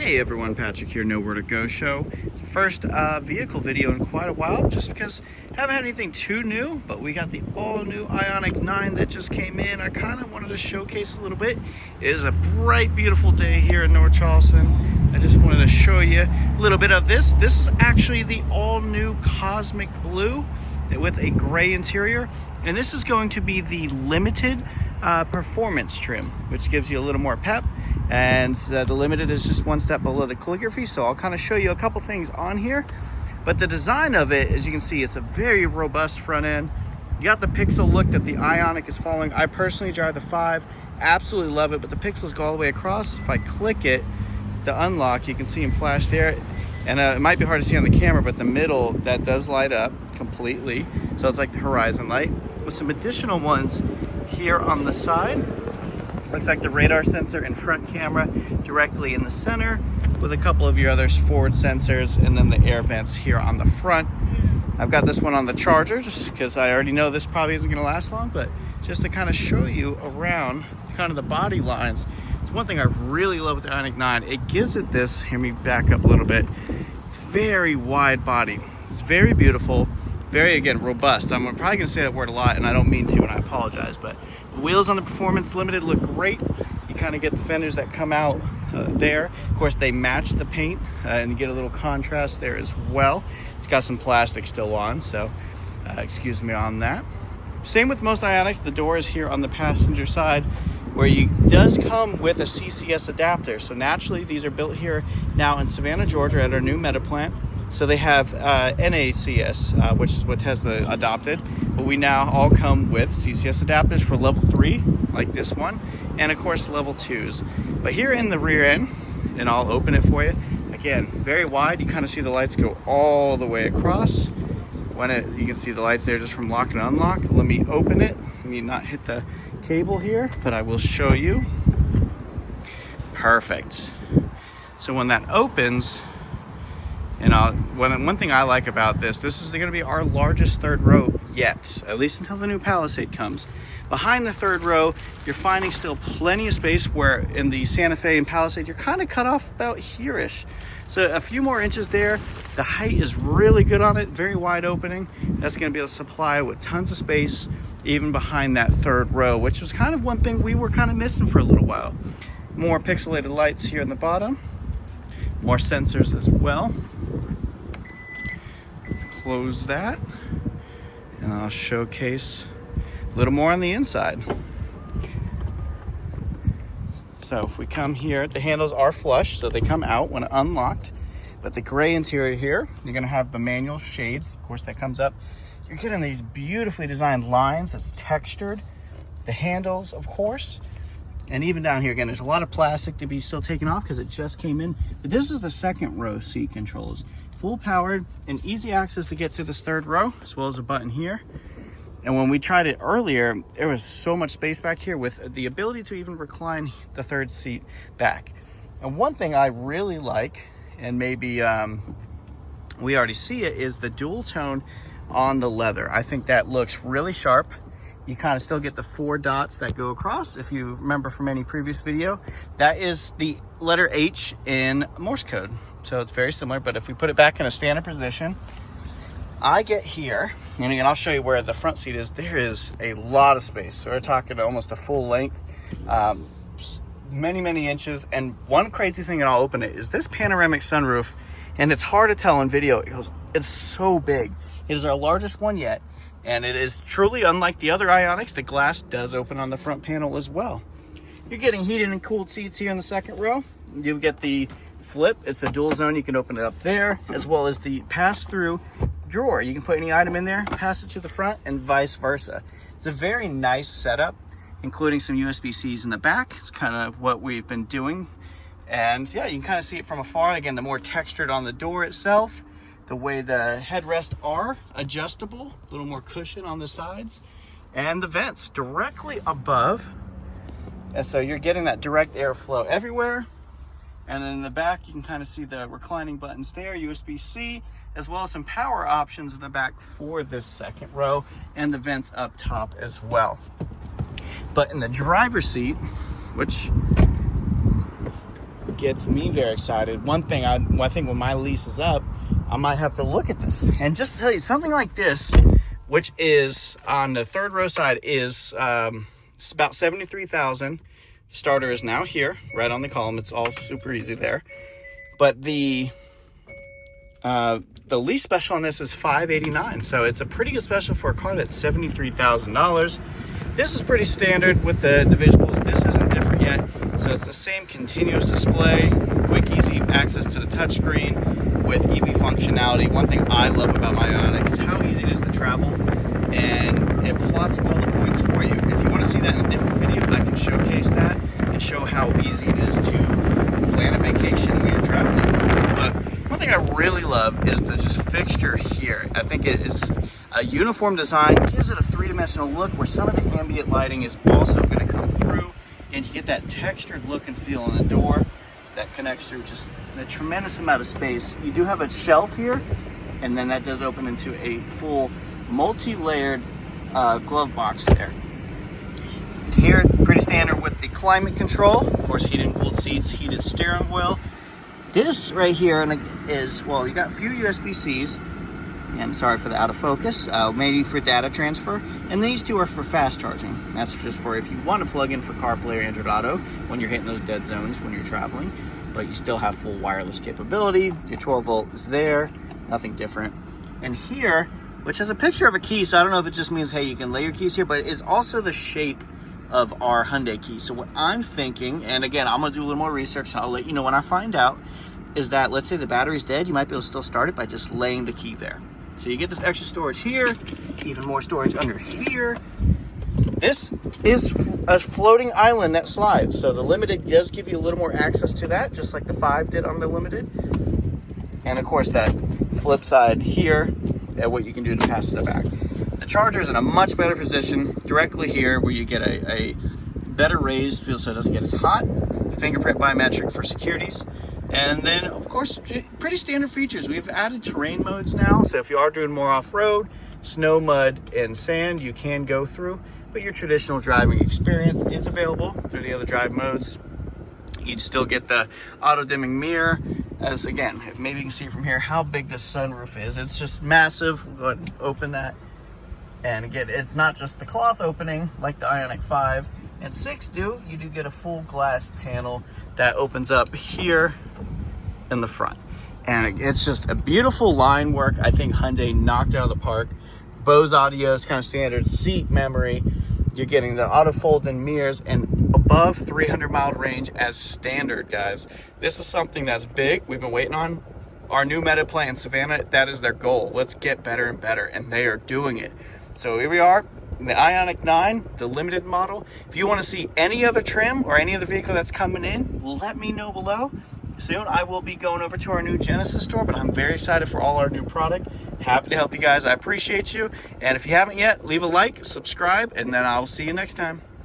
Hey everyone, Patrick here, Nowhere to Go Show. It's the first vehicle video in quite a while, just because I haven't had anything too new, but we got the all-new Ioniq 9 that just came in. I kind of wanted to showcase a little bit. It is a bright, beautiful day here in North Charleston. I just wanted to show you a little bit of this. This is actually the all-new Cosmic Blue with a gray interior, and this is going to be the limited performance trim, which gives you a little more pep. And the limited is just one step below the calligraphy, so I'll kind of show you a couple things on here. But the design of it, as you can see, it's a very robust front end. You got the pixel look that the Ioniq is following. I personally drive the 5, absolutely love it, but the pixels go all the way across. If I click it, the unlock, you can see them flash there. And it might be hard to see on the camera, but the middle, that does light up completely. So it's like the horizon light. With some additional ones here on the side. Looks like the radar sensor and front camera directly in the center, with a couple of your other forward sensors, and then the air vents here on the front. I've got this one on the charger just because I already know this probably isn't going to last long, but just to kind of show you around kind of the body lines. It's one thing I really love with the Ioniq 9. It gives it this, hear me back up a little bit, very wide body. It's very beautiful, very, again, robust. I'm probably going to say that word a lot, and I don't mean to, and I apologize, but the wheels on the Performance Limited look great. You kind of get the fenders that come out there. Of course, they match the paint, and you get a little contrast there as well. It's got some plastic still on, so excuse me on that. Same with most Ioniqs. The door is here on the passenger side, where you does come with a CCS adapter. So naturally, these are built here now in Savannah, Georgia, at our new Meta plant. So they have NACS, which is what Tesla adopted, but we now all come with CCS adapters for level 3, like this one, and of course level 2s. But here in the rear end, and I'll open it for you, again, very wide. You kind of see the lights go all the way across. You can see the lights there just from lock and unlock. Let me open it. Let me not hit the cable here, but I will show you. Perfect. So when that opens, and one thing I like about this is going to be our largest third row yet, at least until the new Palisade comes. Behind the third row, you're finding still plenty of space, where in the Santa Fe and Palisade, you're kind of cut off about here-ish. So a few more inches there. The height is really good on it, very wide opening. That's going to be able to supply with tons of space, even behind that third row, which was kind of one thing we were kind of missing for a little while. More pixelated lights here in the bottom. More sensors as well. Close that, and I'll showcase a little more on the inside. So if we come here, the handles are flush, so they come out when unlocked. But the gray interior here, you're going to have the manual shades. Of course, that comes up. You're getting these beautifully designed lines. It's textured. The handles, of course. And even down here, again, there's a lot of plastic to be still taken off because it just came in. But this is the second row seat controls. Full powered and easy access to get to this third row, as well as a button here. And when we tried it earlier, there was so much space back here with the ability to even recline the third seat back. And one thing I really like, and maybe we already see it, is the dual tone on the leather. I think that looks really sharp. You kind of still get the 4 dots that go across. If you remember from any previous video, that is the letter H in Morse code. So it's very similar, but if we put it back in a standard position, I get here, and again, I'll show you where the front seat is. There is a lot of space. So we're talking almost a full length, many inches. And one crazy thing, and I'll open it, is this panoramic sunroof, and it's hard to tell in video. It's so big. It is our largest one yet. And it is truly unlike the other Ioniqs. The glass does open on the front panel as well. You're getting heated and cooled seats here in the second row. You get the flip. It's a dual zone. You can open it up there, as well as the pass-through drawer. You can put any item in there, pass it to the front, and vice versa. It's a very nice setup, including some USB-Cs in the back. It's kind of what we've been doing. And yeah, you can kind of see it from afar. Again, the more textured on the door itself. The way the headrests are adjustable, a little more cushion on the sides, and the vents directly above. And so you're getting that direct airflow everywhere. And then in the back, you can kind of see the reclining buttons there, USB-C, as well as some power options in the back for this second row, and the vents up top as well. But in the driver's seat, which gets me very excited. One thing I think when my lease is up, I might have to look at this. And just to tell you, something like this, which is on the third row side, is it's about $73,000. Starter is now here, right on the column. It's all super easy there. But the lease special on this is $589. So it's a pretty good special for a car that's $73,000. This is pretty standard with the visuals. This isn't different yet. So it's the same continuous display, quick, easy access to the touchscreen with EV functionality. One thing I love about my Ioniq is how easy it is to travel, and it plots all the points for you. If you want to see that in a different video, I can showcase that and show how easy it is to plan a vacation when you're traveling. But one thing I really love is the just fixture here. I think it is a uniform design, gives it a three-dimensional look where some of the ambient lighting is also going to come through, and you get that textured look and feel on the door that connects through just a tremendous amount of space. You do have a shelf here, and then that does open into a full multi-layered glove box there. Here, pretty standard with the climate control. Of course, heated and cooled seats, heated steering wheel. This right here is, well, you got a few USB-Cs, and sorry for the out of focus, maybe for data transfer. And these two are for fast charging. That's just for if you want to plug in for CarPlay or Android Auto when you're hitting those dead zones when you're traveling, but you still have full wireless capability. Your 12 volt is there, nothing different. And here, which has a picture of a key, so I don't know if it just means, hey, you can lay your keys here, but it is also the shape of our Hyundai key. So what I'm thinking, and again, I'm gonna do a little more research and I'll let you know when I find out, is that let's say the battery's dead, you might be able to still start it by just laying the key there. So you get this extra storage here, even more storage under here. This is a floating island that slides. So the Limited does give you a little more access to that, just like the 5 did on the Limited. And of course that flip side here, what you can do to pass to the back. The charger's in a much better position directly here where you get a better raised feel so it doesn't get as hot. Fingerprint biometric for securities. And then, of course, pretty standard features. We've added terrain modes now, so if you are doing more off-road, snow, mud, and sand, you can go through. But your traditional driving experience is available through the other drive modes. You'd still get the auto-dimming mirror. As again, maybe you can see from here how big the sunroof is. It's just massive. We'll go ahead and open that. And again, it's not just the cloth opening like the Ioniq 5 and 6 do. You do get a full glass panel that opens up here in the front. And it's just a beautiful line work. I think Hyundai knocked it out of the park. Bose audio is kind of standard. Seat memory. You're getting the auto fold-in mirrors and above 300 mile range as standard, guys. This is something that's big. We've been waiting on. Our new meta plant in Savannah, that is their goal. Let's get better and better, and they are doing it. So here we are, the Ioniq 9, the Limited model. If you want to see any other trim or any other vehicle that's coming in, let me know below. Soon I will be going over to our new Genesis store, but I'm very excited for all our new product. Happy to help you guys. I appreciate you. And if you haven't yet, leave a like, subscribe, and then I'll see you next time.